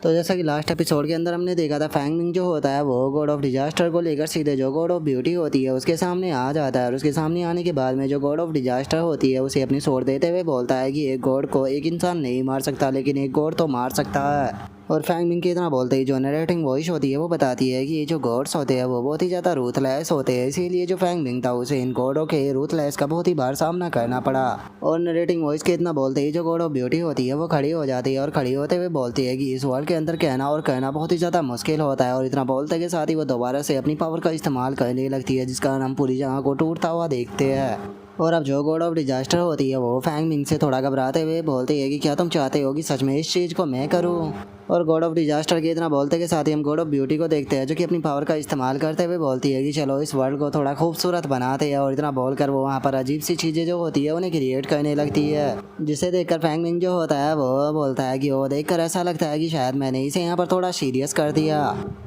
तो जैसा कि लास्ट एपिसोड के अंदर हमने देखा था, फैंग मिंग जो होता है वो गॉड ऑफ डिजास्टर को लेकर सीधे जो गॉड ऑफ ब्यूटी होती है उसके सामने आ जाता है। और उसके सामने आने के बाद में जो गॉड ऑफ डिजास्टर होती है उसे अपनी स्वॉर्ड देते हुए बोलता है कि एक गॉड को एक इंसान नहीं मार सकता, लेकिन एक गॉड तो मार सकता है। और फैंग मिंग की इतना बोलते ही जो नरेटिंग वॉइस होती है वो बताती है कि ये जो गॉड्स होते हैं वो बहुत ही ज़्यादा रूथलेस होते हैं, इसीलिए जो फैंग मिंग था उसे इन गॉडों के रूथलेस का बहुत ही बार सामना करना पड़ा। और नरेटिंग वॉइस के इतना बोलते ही जो गॉड ऑफ ब्यूटी होती है वो खड़ी हो जाती है और खड़ी होते हुए बोलती है कि इस वर्ल्ड के अंदर कहना और कहना बहुत ही ज़्यादा मुश्किल होता है। और इतना बोलते के साथ ही वो दोबारा से अपनी पावर का इस्तेमाल करने लगती है, जिसका हम पूरी जगह को टूटता हुआ देखते हैं। और अब जो गॉड ऑफ डिजास्टर होती है वो फैंग मिंग से थोड़ा घबराते हुए बोलती है कि क्या तुम चाहते हो कि सच में इस चीज़ को मैं करूं। और गॉड ऑफ डिजास्टर के इतना बोलते के साथ ही हम गॉड ऑफ ब्यूटी को देखते हैं जो कि अपनी पावर का इस्तेमाल करते हुए बोलती है कि चलो इस वर्ल्ड को थोड़ा खूबसूरत बनाते हैं। और इतना बोलकर वो वहाँ पर अजीब सी चीज़ें जो होती है उन्हें क्रिएट करने लगती है, जिसे देखकर फैंग मिंग जो होता है वो बोलता है कि वो देखकर ऐसा लगता है कि शायद मैंने इसे यहाँ पर थोड़ा सीरियस कर दिया।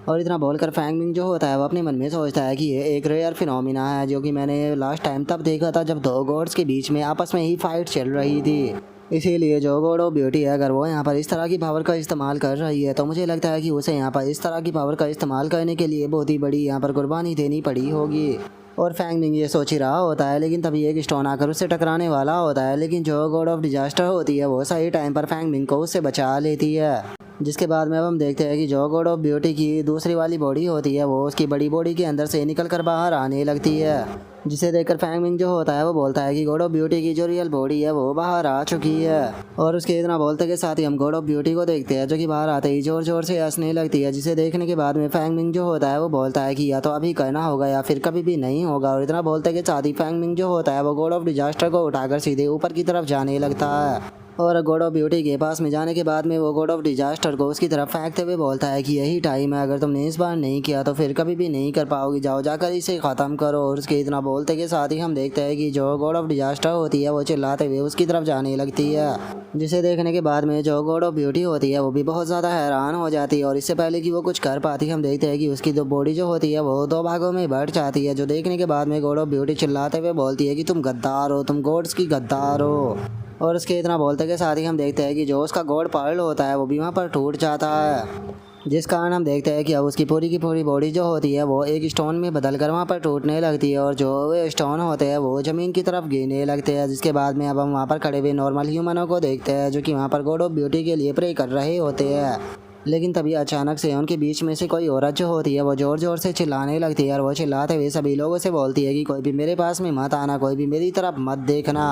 और इतना बोलकर फैंग मिंग जो होता है वो अपने मन में सोचता है कि ये एक रेयर फिनोमिना है जो कि मैंने लास्ट टाइम तब देखा था जब दो गॉड्स के बीच में आपस में ही फाइट चल रही थी। इसीलिए जो गॉड ऑफ ब्यूटी है अगर वो यहाँ पर इस तरह की पावर का इस्तेमाल कर रही है तो मुझे लगता है कि उसे यहाँ पर इस तरह की पावर का इस्तेमाल करने के लिए बहुत ही बड़ी यहाँ पर कुर्बानी देनी पड़ी होगी। और फैंग मिंग ये सोच ही रहा होता है, लेकिन तभी एक स्टोन आकर उससे टकराने वाला होता है, लेकिन जो गॉड ऑफ डिजास्टर होती है वो सही टाइम पर फैंग मिंग को उससे बचा लेती है। जिसके बाद में अब हम देखते हैं कि जो गॉड ऑफ ब्यूटी की दूसरी वाली बॉडी होती है वो उसकी बड़ी बॉडी के अंदर से निकल कर बाहर आने लगती है, जिसे देखकर फैंग मिंग जो होता है वो बोलता है कि गॉड ऑफ ब्यूटी की जो रियल बॉडी है वो बाहर आ चुकी है। और उसके इतना बोलते के साथ ही हम गॉड ऑफ ब्यूटी को देखते हैं जो कि बाहर आते ही जोर जोर से हंसने लगती है, जिसे देखने के बाद में फैंग मिंग जो होता है वो बोलता है कि या तो अभी करना होगा या फिर कभी भी नहीं होगा। और इतना बोलते के साथ ही फैंग मिंग जो होता है वो गॉड ऑफ डिजास्टर को उठाकर सीधे ऊपर की तरफ जाने लगता है। और गॉड ऑफ ब्यूटी के पास में जाने के बाद में वो गॉड ऑफ डिजास्टर को उसकी तरफ फेंकते हुए बोलता है कि यही टाइम है, अगर तुमने इस बार नहीं किया तो फिर कभी भी नहीं कर पाओगी, जाओ जाकर इसे ख़त्म करो। और उसके इतना बोलते के साथ ही हम देखते हैं कि जो गॉड ऑफ डिजास्टर होती है वो चिल्लाते हुए उसकी तरफ जाने लगती है, जिसे देखने के बाद में जो गॉड ऑफ ब्यूटी होती है वो भी बहुत ज़्यादा हैरान हो जाती है। और इससे पहले कि वो कुछ कर पाती हम देखते हैं कि उसकी जो बॉडी जो होती है वो दो भागों में बढ़ जाती है, जो देखने के बाद में गॉड ऑफ ब्यूटी चिल्लाते हुए बोलती है कि तुम गद्दार हो, तुम गॉड्स की गद्दार हो। और उसके इतना बोलते के साथ ही हम देखते हैं कि जो उसका गॉड पर्ल होता है वो भी वहाँ पर टूट जाता है, जिस कारण हम देखते हैं कि अब उसकी पूरी की पूरी बॉडी जो होती है वो एक स्टोन में बदल कर वहाँ पर टूटने लगती है। और जो वे स्टोन होते हैं वो ज़मीन की तरफ गिरने लगते हैं, जिसके बाद में अब हम वहाँ पर खड़े हुए नॉर्मल ह्यूमनों को देखते हैं जो कि वहाँ पर गॉड ऑफ ब्यूटी के लिए प्रे कर रहे होते हैं। लेकिन तभी अचानक से उनके बीच में से कोई औरत जो होती है वो ज़ोर ज़ोर से चिल्लाने लगती है। और वो चिल्लाते हुए सभी लोगों से बोलती है कि कोई भी मेरे पास में मत आना, कोई भी मेरी तरफ मत देखना।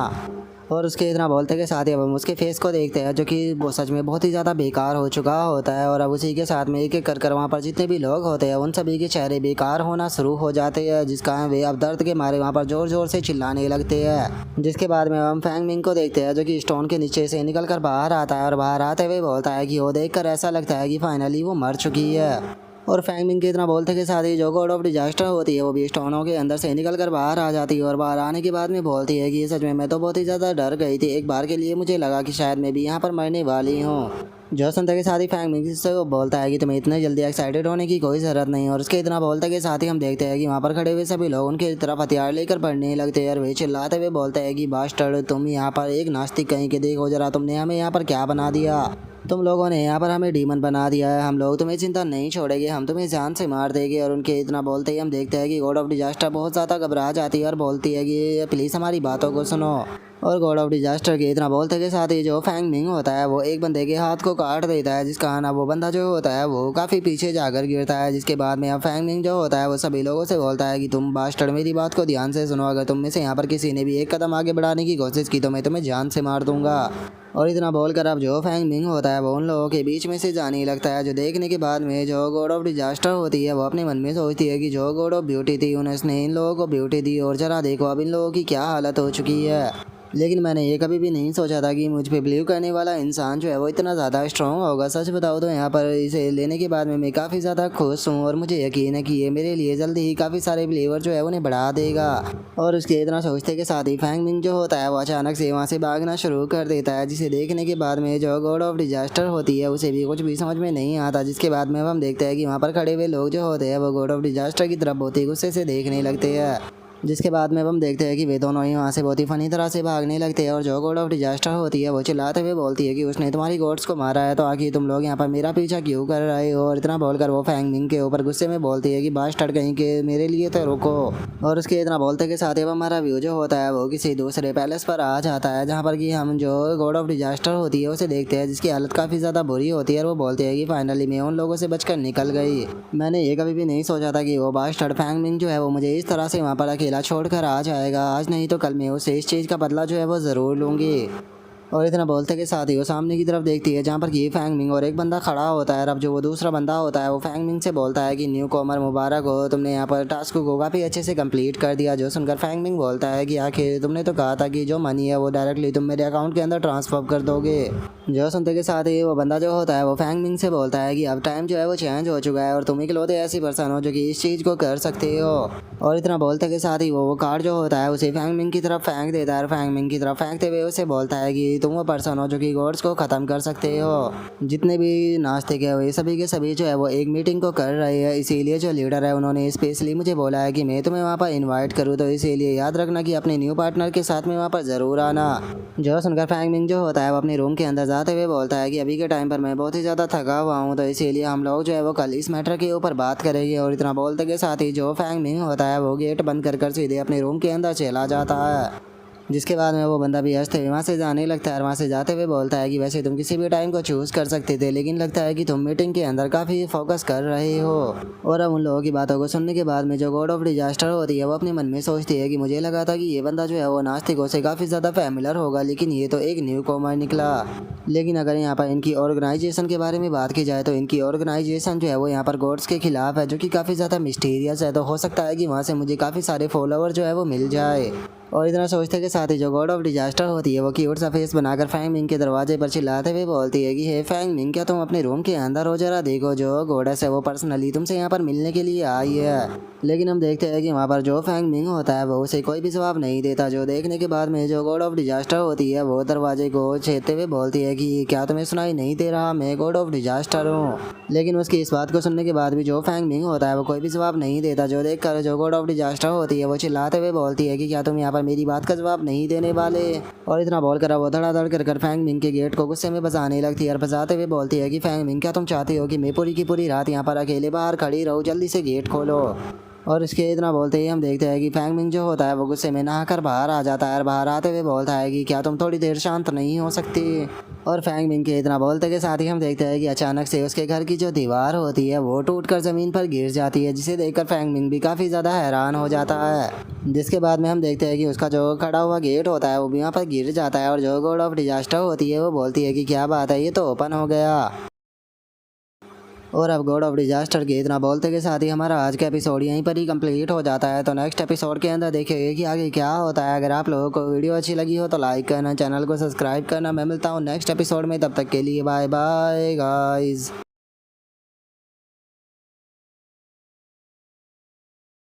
और उसके इतना बोलते के साथ ही अब हम उसके फेस को देखते हैं जो कि वो सच में बहुत ही ज़्यादा बेकार हो चुका होता है। और अब उसी के साथ में एक एक कर वहाँ पर जितने भी लोग होते हैं उन सभी के चेहरे बेकार होना शुरू हो जाते हैं, जिस कारण वे अब दर्द के मारे वहाँ पर ज़ोर ज़ोर से चिल्लाने लगते हैं। जिसके बाद में हम फैंग मिंग को देखते हैं जो कि स्टोन के नीचे से निकल कर बाहर आता है और बाहर आते हुए बोलता है कि वो देख कर ऐसा लगता है कि फाइनली वो मर चुकी है। और फैंग मिंग के इतना बोलते के साथ ही जो गॉड ऑफ डिजास्टर होती है वो भी स्टोनों के अंदर से निकल कर बाहर आ जाती है। और बाहर आने के बाद में बोलती है कि सच में मैं तो बहुत ही ज़्यादा डर गई थी, एक बार के लिए मुझे लगा कि शायद मैं भी यहाँ पर मरने वाली हूँ। जो सुनते के साथ ही फैंग मिंग से वो बोलता है कि तुम्हें इतने जल्दी एक्साइटेड होने की कोई ज़रूरत नहीं। और उसके इतना बोलते के साथ ही हम देखते हैं कि वहाँ पर खड़े हुए सभी लोग उनकी तरफ हथियार लेकर बढ़ने लगते हैं और वे चिल्लाते हुए बोलते हैं कि बास्टर्ड, तुम यहाँ पर एक नास्तिक कहीं के देखो जरा, तुमने हमें यहाँ पर क्या बना दिया, तुम लोगों ने यहाँ पर हमें डीमन बना दिया है, हम लोग तुम्हें चिंता नहीं छोड़ेंगे, हम तुम्हें जान से मार देंगे। और उनके इतना बोलते ही हम देखते हैं कि गॉड ऑफ डिजास्टर बहुत ज़्यादा घबरा जाती है और बोलती है कि प्लीज़ हमारी बातों को सुनो। और गॉड ऑफ डिजास्टर के इतना बोलते के साथ ही जो फैंग मिंग होता है वो एक बंदे के हाथ को काट देता है, जिस कारण वो बंदा जो होता है वो काफ़ी पीछे जाकर गिरता है। जिसके बाद में अब फैंग मिंग जो होता है वो सभी लोगों से बोलता है कि तुम बास्टर्ड मेरी बात को ध्यान से सुनो, अगर तुम में से यहाँ पर किसी ने भी एक कदम आगे बढ़ाने की कोशिश की तो मैं तुम्हें जान से मार दूंगा। और इतना बोलकर अब जो फैंग मिंग होता है वो उन लोगों के बीच में से जाने लगता है, जो देखने के बाद में जो गॉड ऑफ डिजास्टर होती है वो अपने मन में सोचती है कि जो गॉड ऑफ ब्यूटी थी उन्होंने इन लोगों को ब्यूटी दी और जरा देखो अब इन लोगों की क्या हालत हो चुकी है। लेकिन मैंने ये कभी भी नहीं सोचा था कि मुझ पे बिलीव करने वाला इंसान जो है वो इतना ज़्यादा स्ट्रॉन्ग होगा। सच बताओ तो यहाँ पर इसे लेने के बाद में मैं काफ़ी ज़्यादा खुश हूँ और मुझे यकीन है कि ये मेरे लिए जल्दी ही काफ़ी सारे बिलीवर जो है उन्हें बढ़ा देगा। और उसके इतना सोचते के साथ ही फैंग मिंग जो होता है वो अचानक से वहाँ से भागना शुरू कर देता है, जिसे देखने के बाद में जो गॉड ऑफ डिजास्टर होती है उसे भी कुछ भी समझ में नहीं आता। जिसके बाद में हम देखते हैं कि वहाँ पर खड़े हुए लोग जो होते हैं वो गॉड ऑफ डिजास्टर की तरफ बहुत ही गुस्से से देखने लगते हैं। जिसके बाद में अब हम देखते हैं कि वे दोनों ही वहाँ से बहुत ही फनी तरह से भागने लगते हैं और जो गॉड ऑफ डिजास्टर होती है वो चिल्लाते हुए बोलती है कि उसने तुम्हारी गॉड्स को मारा है तो आखिर तुम लोग यहाँ पर मेरा पीछा क्यों कर रहे हो। और इतना बोलकर वो फैंग मिंग के ऊपर गुस्से में बोलती है कि बास्टर्ड कहीं के मेरे लिए तो रुको। और उसके इतना बोलते के साथ ही अब हमारा व्यू जो होता है वो किसी दूसरे पैलेस पर आ जाता है जहाँ पर कि हम जो गॉड ऑफ डिजास्टर होती है उसे देखते हैं जिसकी हालत काफ़ी ज़्यादा बुरी होती है और वो बोलते हैं कि फाइनली मैं उन लोगों से बचकर निकल गई। मैंने ये कभी भी नहीं सोचा था कि वो बास्टर्ड फैंग मिंग जो है वो मुझे इस तरह से वहाँ पर अकेला छोड़कर आ जाएगा। आज नहीं तो कल मैं उससे इस चीज़ का बदला जो है वो ज़रूर लूँगी। और इतना बोलते के साथ ही वो सामने की तरफ देखती है जहाँ पर कि फैंग मिंग और एक बंदा खड़ा होता है। अब जो वो दूसरा बंदा होता है वो फैंग मिंग से बोलता है कि न्यू कॉमर मुबारक हो, तुमने यहाँ पर टास्क को काफ़ी अच्छे से कंप्लीट कर दिया। जो सुनकर फैंग मिंग बोलता है कि आखिर तुमने तो कहा था कि जो मनी है वो डायरेक्टली तुम मेरे अकाउंट के अंदर ट्रांसफर कर दोगे। जो सुनते के साथ ही वो बंदा जो होता है वो फैंग मिंग से बोलता है कि अब टाइम जो है वो चेंज हो चुका है और तुम इकलौते ऐसी पर्सन हो जो कि इस चीज़ को कर सकते हो। और इतना बोलते के साथ ही वो कार्ड जो होता है उसे फैंग मिंग की तरफ फेंक देता है और फैंग मिंग की तरफ फेंकते हुए उसे बोलता है कि तुम वो पर्सन हो जो कि गॉड्स को ख़त्म कर सकते हो। जितने भी नाश्ते के हुए सभी के सभी जो है वो एक मीटिंग को कर रहे हैं, इसीलिए जो लीडर है उन्होंने स्पेशली मुझे बोला है कि मैं तुम्हें वहाँ पर इनवाइट करूँ, तो इसीलिए याद रखना कि अपने न्यू पार्टनर के साथ में वहाँ पर ज़रूर आना। जो सुनकर फैंग मिंग जो होता है वो अपने रूम के अंदर जाते हुए बोलता है कि अभी के टाइम पर मैं बहुत ही ज़्यादा थका हुआ हूँ, तो इसीलिए हम लोग जो है वो कल इस मैटर के ऊपर बात करेंगे। और इतना बोलते के साथ ही जो फैंग मिंग होता है वो गेट बंद कर सीधे अपने रूम के अंदर चला जाता है। जिसके बाद में वो बंदा भी हंसते हुए वहाँ से जाने लगता है और वहाँ से जाते हुए बोलता है कि वैसे तुम किसी भी टाइम को चूज़ कर सकते थे, लेकिन लगता है कि तुम मीटिंग के अंदर काफ़ी फोकस कर रहे हो। और अब उन लोगों की बातों को सुनने के बाद में जो गॉड ऑफ डिजास्टर होती है वो अपने मन में सोचती है कि मुझे लगा था कि ये बंदा जो है वो नास्तिकों से काफ़ी ज़्यादा फैमिलर होगा, लेकिन ये तो एक न्यू कॉमर निकला। लेकिन अगर यहाँ पर इनकी ऑर्गेनाइजेशन के बारे में बात की जाए तो इनकी ऑर्गेनाइजेशन जो है वो यहाँ पर गॉड्स के खिलाफ है, जो कि काफ़ी ज़्यादा मिस्टीरियस है। तो हो सकता है कि वहाँ से मुझे काफ़ी सारे फॉलोवर जो है वो मिल जाए। और इतना सोचते के साथ ही जो गॉड ऑफ डिजास्टर होती है वो क्यूट सा फेस बनाकर फैंग मिंग के दरवाजे पर चिल्लाते हुए बोलती है कि हे फैंग मिंग, क्या तुम अपने रूम के अंदर हो, जरा देखो जो गॉडेस है वो पर्सनली तुमसे यहाँ पर मिलने के लिए आई है। लेकिन हम देखते हैं कि वहाँ पर जो फैंग मिंग होता है वो उसे कोई भी जवाब नहीं देता। जो देखने के बाद में जो गॉड ऑफ डिजास्टर होती है वो दरवाजे को छेदते हुए बोलती है कि क्या तुम्हें सुनाई नहीं दे रहा, मैं गॉड ऑफ डिजास्टर हूँ। लेकिन उसकी इस बात को सुनने के बाद भी जो फैंग मिंग होता है वो कोई भी जवाब नहीं देता। जो देख कर जो गॉड ऑफ डिजास्टर होती है वो चिल्लाते हुए बोलती है कि क्या तुम यहाँ पर मेरी बात का जवाब नहीं देने वाले। और इतना बोलकर वो धड़ाधड़ कर फैंग मिंग के गेट को गुस्से में बजाने लगती है और बजाते हुए बोलती है कि फैंग मिंग, क्या तुम चाहते हो कि मैं पूरी की पूरी रात यहाँ पर अकेले बाहर खड़ी रहूँ, जल्दी से गेट खोलो। और इसके इतना बोलते ही हम देखते हैं कि फैंग मिंग जो होता है वो गुस्से में नहाकर बाहर आ जाता है और बाहर आते हुए बोलता है कि क्या तुम थोड़ी देर शांत नहीं हो सकती। और फैंग मिंग के इतना बोलते के साथ ही हम देखते हैं कि अचानक से उसके घर की जो दीवार होती है वो टूटकर ज़मीन पर गिर जाती है, जिसे देखकर फैंग मिंग भी काफ़ी ज़्यादा हैरान हो जाता है। जिसके बाद में हम देखते हैं कि उसका जो खड़ा हुआ गेट होता है वो भी यहाँ पर गिर जाता है और जो गॉड ऑफ डिजास्टर होती है वो बोलती है कि क्या बात है, ये तो ओपन हो गया। और अब गॉड ऑफ डिजास्टर के इतना बोलते के साथ ही हमारा आज का एपिसोड यहीं पर ही कंप्लीट हो जाता है। तो नेक्स्ट एपिसोड के अंदर देखेंगे कि आगे क्या होता है। अगर आप लोगों को वीडियो अच्छी लगी हो तो लाइक करना, चैनल को सब्सक्राइब करना। मैं मिलता हूँ नेक्स्ट एपिसोड में, तब तक के लिए बाय बाय गाइज।